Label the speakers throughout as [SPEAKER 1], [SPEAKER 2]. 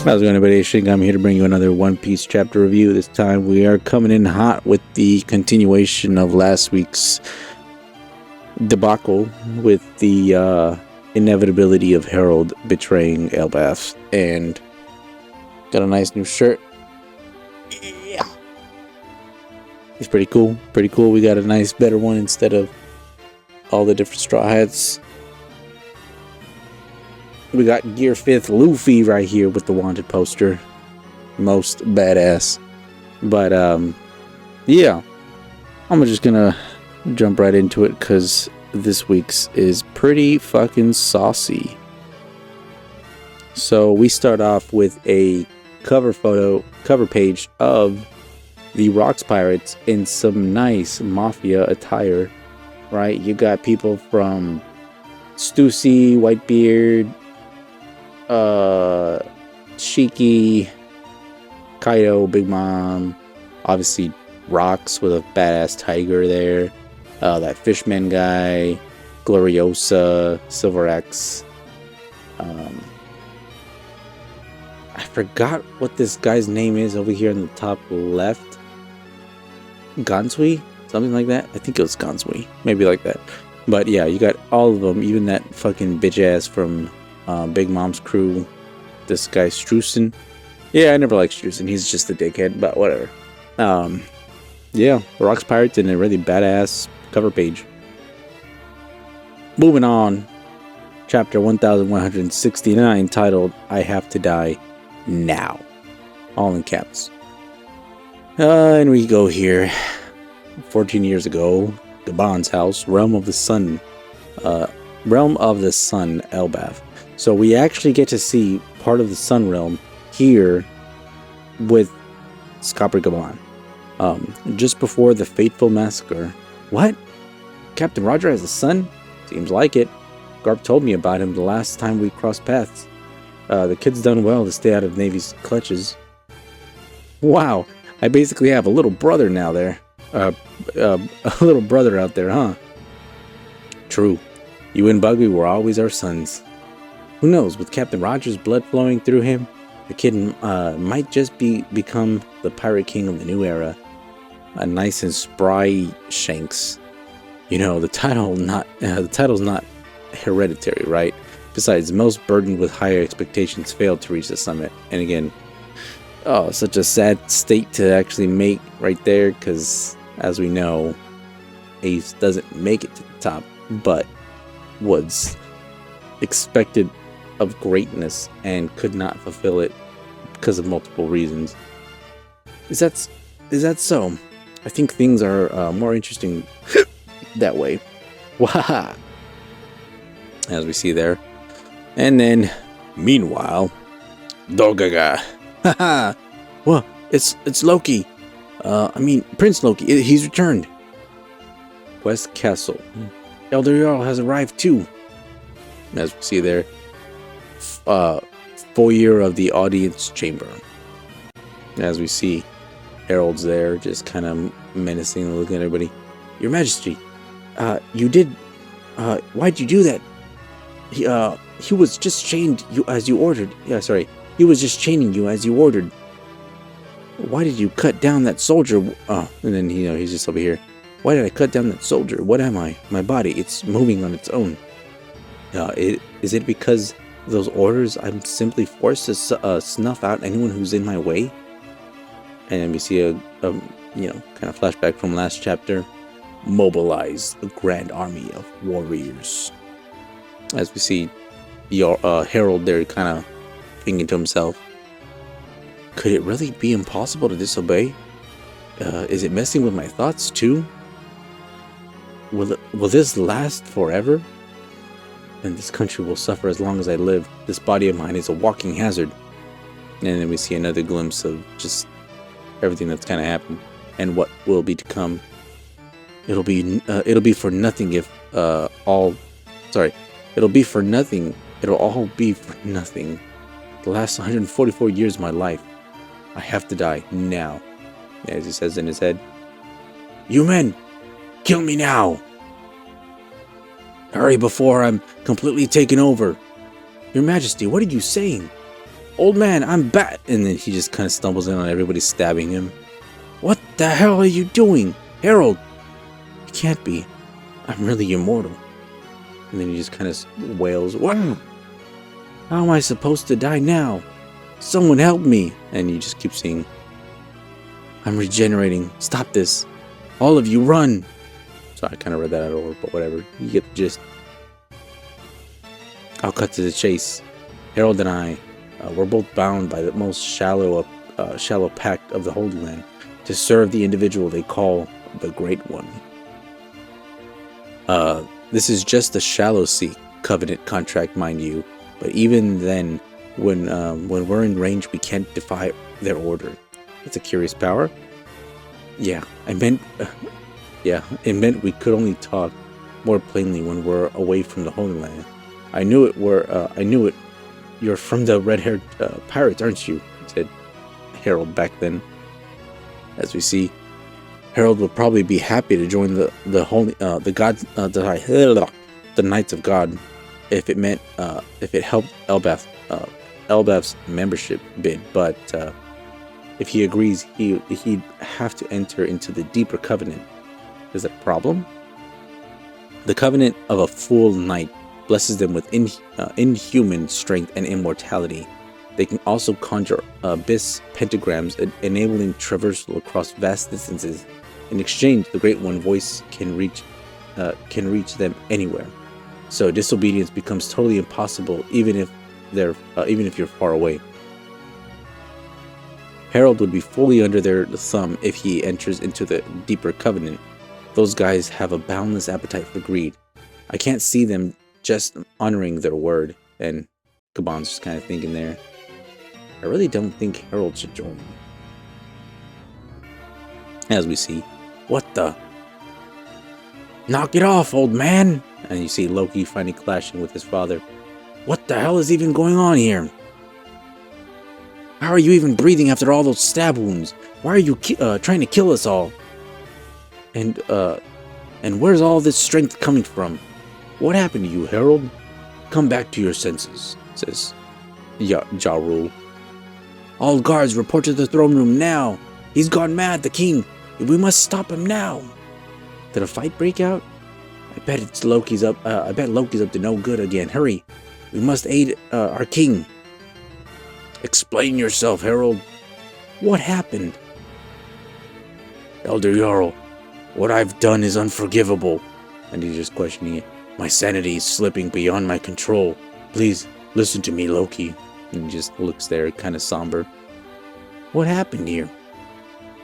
[SPEAKER 1] How's it going, everybody? I'm here to bring you another One Piece chapter review. This time we are coming in hot with the continuation of last week's debacle with the inevitability of Herald betraying Elbaf. And got a nice new shirt. Yeah. It's pretty cool. Pretty cool. We got a nice, better one instead of all the different straw hats. We got Gear 5th Luffy right here with the wanted poster. Most badass. But, yeah. I'm just gonna jump right into it because this week's is pretty fucking saucy. So we start off with a cover page of the Rocks Pirates in some nice mafia attire, right? You got people from Stussy, Whitebeard, Shiki, Kaido, Big Mom, obviously Rocks with a badass tiger there, that Fishman guy, Gloriosa, Silver X. I forgot what this guy's name is over here in the top left. Gansui? Something like that? I think it was Gansui. Maybe like that. But yeah, you got all of them, even that fucking bitch ass from Big Mom's crew. This guy Strusen. Yeah, I never liked Strusen. He's just a dickhead, but whatever. Yeah, the Rocks Pirates in a really badass cover page. Moving on. Chapter 1169, titled I Have to Die Now. All in caps. And we go here. 14 years ago, Gabon's house, Realm of the Sun, Elbaf. So we actually get to see part of the Sun Realm here with Scopper Gabon. Just before the fateful massacre. What? Captain Roger has a son? Seems like it. Garp told me about him the last time we crossed paths. The kid's done well to stay out of Navy's clutches. Wow, I basically have a little brother now there. A little brother out there, huh? True. You and Buggy were always our sons. Who knows, with Captain Roger's blood flowing through him, the kid might just become the Pirate King of the new era. A nice and spry Shanks. You know, the title's not hereditary, right? Besides, most burdened with higher expectations failed to reach the summit. And again, oh, such a sad state to actually make right there, because as we know, Ace doesn't make it to the top, but was expected of greatness and could not fulfill it because of multiple reasons. Is that so? I think things are more interesting that way. Waha! As we see there. And then, meanwhile, Dogaga. Haha! Well, it's Loki. Prince Loki. He's returned. West Castle. Elder Jarl has arrived too. As we see there. Foyer of the audience chamber. As we see Herald's there, just kind of menacing, looking at everybody. Your Majesty, you did. Why'd you do that? He was just chained you as you ordered. Yeah, sorry. He was just chaining you as you ordered. Why did you cut down that soldier? And then he's just over here. Why did I cut down that soldier? What am I? My body, it's moving on its own. Is it because those orders I'm simply forced to snuff out anyone who's in my way? And then we see a kind of flashback from last chapter. Mobilize a grand army of warriors. As we see Herald there kind of thinking to himself, could it really be impossible to disobey? Is it messing with my thoughts too? Will this last forever? And this country will suffer as long as I live. This body of mine is a walking hazard. And then we see another glimpse of just everything that's kind of happened and what will be to come. It'll be for nothing if it'll be for nothing. It'll all be for nothing. The last 144 years of my life. I have to die now. As he says in his head. You men, kill me now. Hurry before I'm completely taken over. Your Majesty, what are you saying? Old man, I'm back! And then he just kind of stumbles in on everybody stabbing him. What the hell are you doing? Herald! You can't be. I'm really immortal. And then he just kind of wails, wow! How am I supposed to die now? Someone help me! And you just keep seeing, I'm regenerating. Stop this. All of you run! So I kind of read that out of order, but whatever. You get the gist. I'll cut to the chase. Herald and I, we're both bound by the most shallow pact of the Holy Land to serve the individual they call the Great One. This is just a shallow sea covenant contract, mind you, but even then, when we're in range, we can't defy their order. It's a curious power. Yeah, it meant we could only talk more plainly when we're away from the Holy Land. I knew it. You're from the red-haired pirates, aren't you? Said Herald back then. As we see, Herald would probably be happy to join the Knights of God if it helped Elbath's membership bid. But if he agrees, he'd have to enter into the deeper covenant. Is that a problem? The covenant of a full knight blesses them with inhuman strength and immortality. They can also conjure abyss pentagrams, enabling traversal across vast distances. In exchange, the Great One voice can reach them anywhere. So disobedience becomes totally impossible, even if you're far away. Herald would be fully under their thumb if he enters into the deeper covenant. Those guys have a boundless appetite for greed. I can't see them just honoring their word. And Gabon's just kind of thinking there, I really don't think Herald should join. As we see, what the? Knock it off, old man! And you see Loki finally clashing with his father. What the hell is even going on here? How are you even breathing after all those stab wounds? Why are you trying to kill us all? And where's all this strength coming from? What happened to you, Herald? Come back to your senses, says Ja Rule. All guards report to the throne room now. He's gone mad, the king. We must stop him now. Did a fight break out? I bet Loki's up to no good again. Hurry. We must aid our king. Explain yourself, Herald. What happened? Elder Jarl, what I've done is unforgivable. And he's just questioning it. My sanity is slipping beyond my control. Please, listen to me, Loki. And he just looks there, kind of somber. What happened here?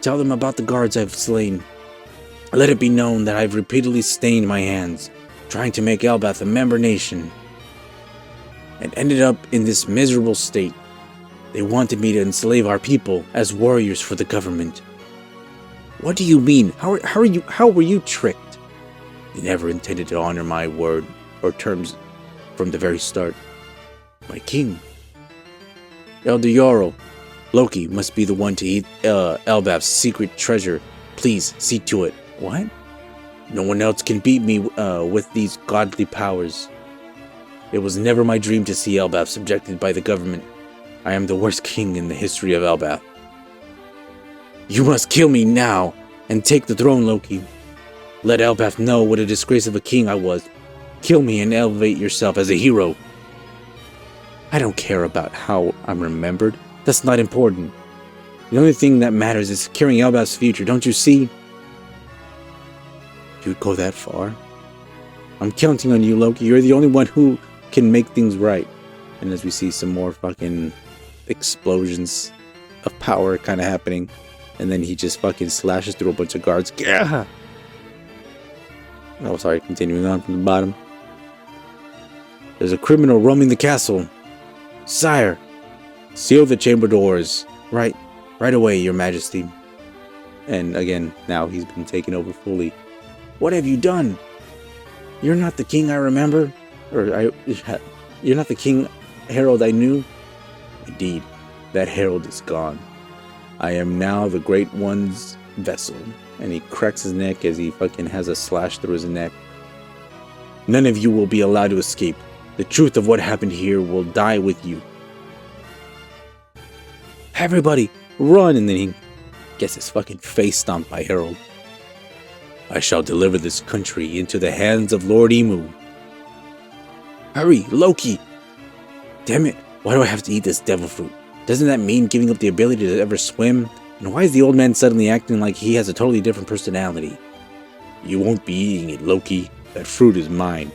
[SPEAKER 1] Tell them about the guards I've slain. Let it be known that I've repeatedly stained my hands, trying to make Elbath a member nation, and ended up in this miserable state. They wanted me to enslave our people as warriors for the government. What do you mean? How were you tricked? They never intended to honor my word or terms from the very start. My king. Elder Jarl, Loki must be the one to eat Elbath's secret treasure. Please, see to it. What? No one else can beat me with these godly powers. It was never my dream to see Elbath subjected by the government. I am the worst king in the history of Elbath. You must kill me now and take the throne, Loki. Let Elbath know what a disgrace of a king I was. Kill me and elevate yourself as a hero. I don't care about how I'm remembered. That's not important. The only thing that matters is securing Elbath's future, don't you see? You'd go that far? I'm counting on you, Loki. You're the only one who can make things right. And as we see some more fucking explosions of power kind of happening, and then he just fucking slashes through a bunch of guards. Gah! Oh, sorry, continuing on from the bottom. There's a criminal roaming the castle. Sire, seal the chamber doors. Right away, your majesty. And again, now he's been taken over fully. What have you done? You're not the king I remember? You're not the King Herald I knew? Indeed, that herald is gone. I am now the Great One's vessel. And he cracks his neck as he fucking has a slash through his neck. None of you will be allowed to escape. The truth of what happened here will die with you. Everybody, run! And then he gets his fucking face stomped by Herald. I shall deliver this country into the hands of Lord Emu. Hurry, Loki! Damn it, why do I have to eat this devil fruit? Doesn't that mean giving up the ability to ever swim? And why is the old man suddenly acting like he has a totally different personality? You won't be eating it, Loki. That fruit is mine.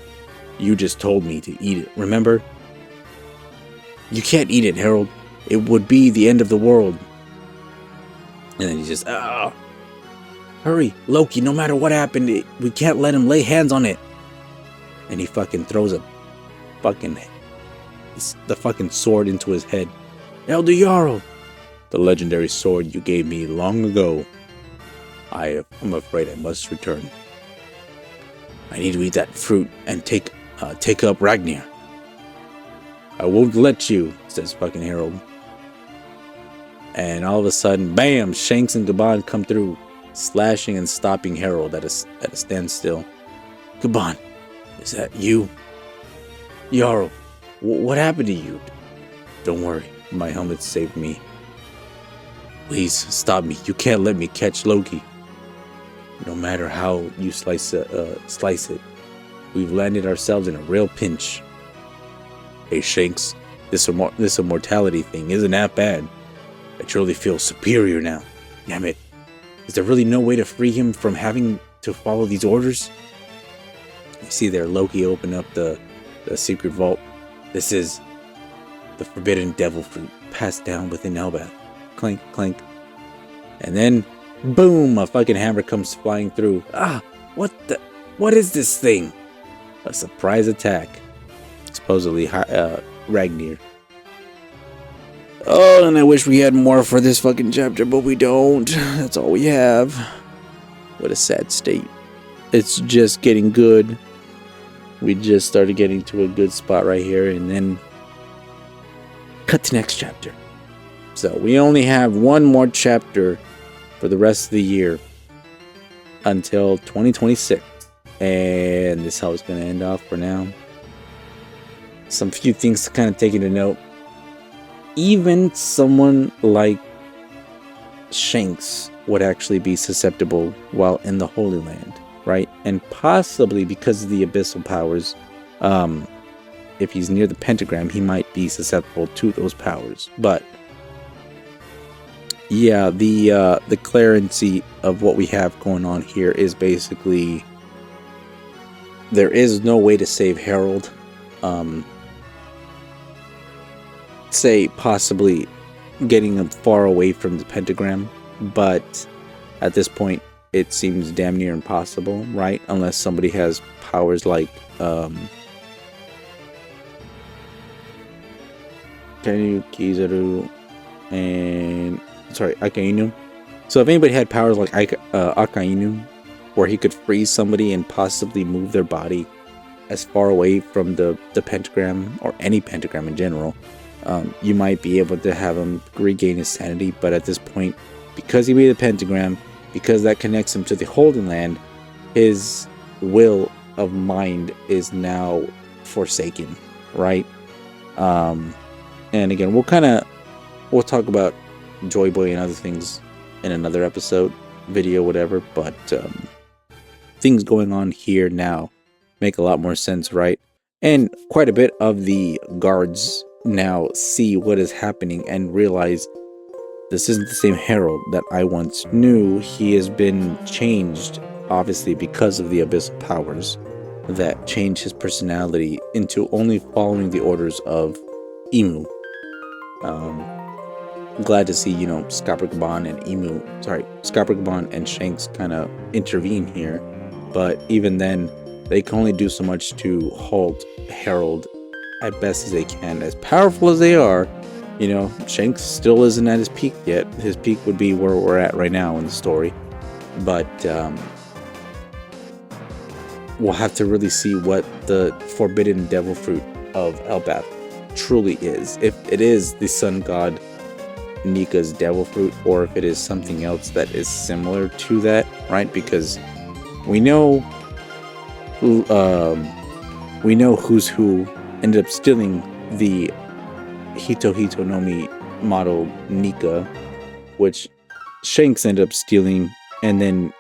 [SPEAKER 1] You just told me to eat it, remember? You can't eat it, Herald. It would be the end of the world. And then he just, hurry, Loki, no matter what happened, we can't let him lay hands on it. And he fucking throws the fucking sword into his head. Elder Jarl, the legendary sword you gave me long ago. I'm afraid I must return. I need to eat that fruit and take up Ragnar. I won't let you, says fucking Herald. And all of a sudden, bam, Shanks and Gaban come through, slashing and stopping Herald at a standstill. Gaban, is that you? Jarl, what happened to you? Don't worry, my helmet saved me. Please, stop me. You can't let me catch Loki. No matter how you slice it, we've landed ourselves in a real pinch. Hey Shanks, this immortality thing isn't that bad. I truly feel superior now. Damn it. Is there really no way to free him from having to follow these orders? You see there, Loki opened up the secret vault. This is the forbidden devil fruit passed down within Elbath. Clank, clank. And then, boom, a fucking hammer comes flying through. What is this thing? A surprise attack. Supposedly, Ragnar. Oh, and I wish we had more for this fucking chapter, but we don't. That's all we have. What a sad state. It's just getting good. We just started getting to a good spot right here, and then cut to next chapter. So we only have one more chapter for the rest of the year until 2026, and this is how it's going to end off for now. Some few things to kind of take into note. Even someone like Shanks would actually be susceptible while in the Holy Land, right? And possibly because of the abyssal powers, if he's near the pentagram, he might be susceptible to those powers. But yeah, the clarity of what we have going on here is basically there is no way to save Herald. Say possibly getting him far away from the pentagram, but at this point it seems damn near impossible, right? Unless somebody has powers like Kenu, Kizaru, and Akainu. So if anybody had powers like Akainu, where he could freeze somebody and possibly move their body as far away from the pentagram, or any pentagram in general, you might be able to have him regain his sanity. But at this point, because he made the pentagram, because that connects him to the Holy Land, his will of mind is now forsaken, right? And again, we'll talk about Joy Boy and other things in another episode, video, whatever. But things going on here now make a lot more sense, right? And quite a bit of the guards now see what is happening and realize this isn't the same Herald that I once knew. He has been changed, obviously, because of the abyssal powers that changed his personality into only following the orders of Emu. Glad to see, Scopper Gaban and Shanks kind of intervene here, but even then, they can only do so much to halt Herald at best as they can. As powerful as they are, Shanks still isn't at his peak yet. His peak would be where we're at right now in the story. But we'll have to really see what the forbidden devil fruit of Elbath truly is. If it is the sun god Nika's devil fruit, or if it is something else that is similar to that, right? Because we know who's who ended up stealing the Hito Hito no Mi model Nika, which Shanks ended up stealing, and then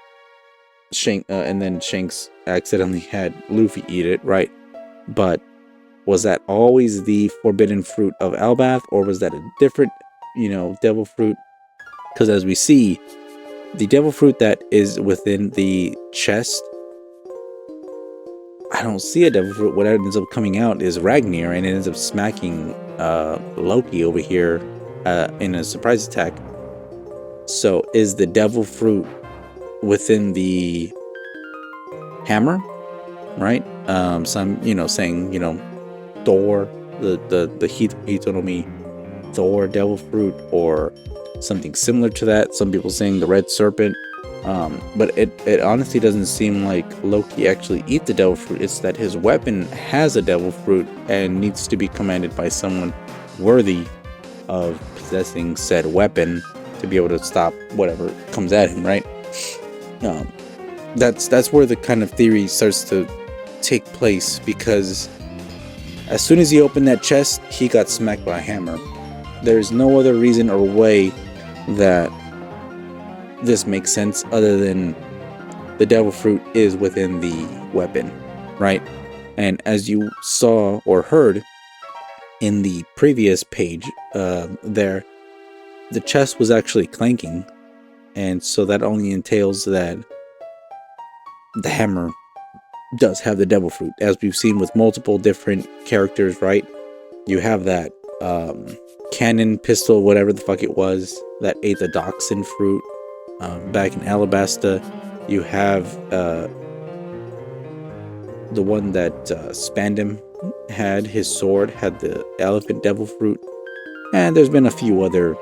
[SPEAKER 1] Shanks accidentally had Luffy eat it, right? But was that always the forbidden fruit of Elbaf, or was that a different, devil fruit? Because as we see, the devil fruit that is within the chest, I don't see a devil fruit. What ends up coming out is Ragnir, and it ends up smacking Loki over here in a surprise attack. So is the devil fruit within the hammer, right? Some, saying, Thor, the Hitonomi Thor devil fruit, or something similar to that. Some people saying the red serpent. But it honestly doesn't seem like Loki actually eat the devil fruit. It's that his weapon has a devil fruit and needs to be commanded by someone worthy of possessing said weapon to be able to stop whatever comes at him, right? That's where the kind of theory starts to take place, because as soon as he opened that chest, he got smacked by a hammer. There's no other reason or way that this makes sense other than the devil fruit is within the weapon, right? And as you saw or heard in the previous page there, the chest was actually clanking, and so that only entails that the hammer does have the devil fruit, as we've seen with multiple different characters, right? You have that cannon pistol, whatever the fuck it was, that ate the dachshund fruit back in Alabasta. You have the one that Spandam had, his sword had the elephant devil fruit, and there's been a few other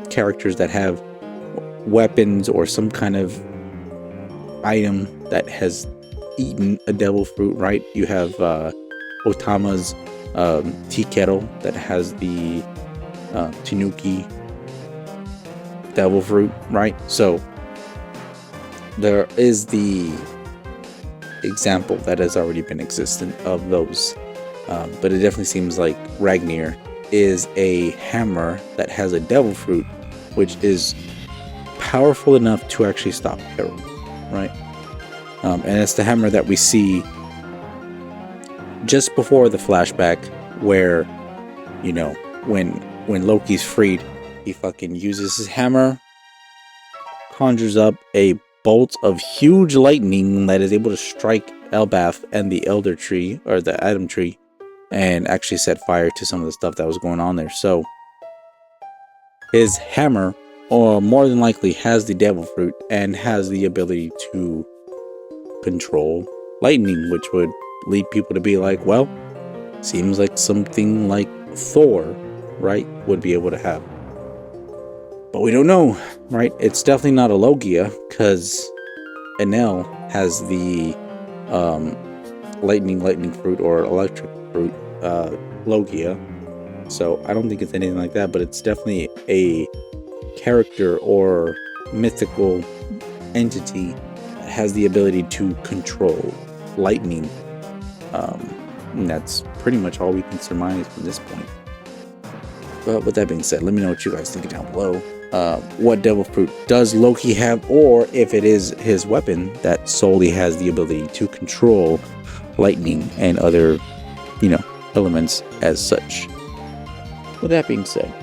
[SPEAKER 1] characters that have weapons or some kind of item that has eaten a devil fruit, right? You have Otama's tea kettle that has the Tanuki devil fruit, right? So there is the example that has already been existent of those, but it definitely seems like Ragnir is a hammer that has a devil fruit, which is powerful enough to actually stop Herald, right? And it's the hammer that we see just before the flashback where, when Loki's freed, he fucking uses his hammer, conjures up a bolt of huge lightning that is able to strike Elbaf and the Elder Tree, or the Adam Tree, and actually set fire to some of the stuff that was going on there. So his hammer, or more than likely, has the devil fruit and has the ability to control lightning, which would lead people to be like, well, seems like something like Thor, right, would be able to have. But we don't know, right? It's definitely not a Logia, because Enel has the lightning fruit or electric fruit Logia. So I don't think it's anything like that, but it's definitely a character or mythical entity that has the ability to control lightning. And that's pretty much all we can surmise from this point. But with that being said, let me know what you guys think down below. What devil fruit does Loki have, or if it is his weapon that solely has the ability to control lightning and other, elements as such. With that being said,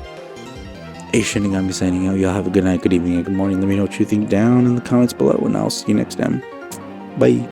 [SPEAKER 1] Shinigami signing out. Y'all have a good night, good evening, and good morning. Let me know what you think down in the comments below, and I'll see you next time. Bye.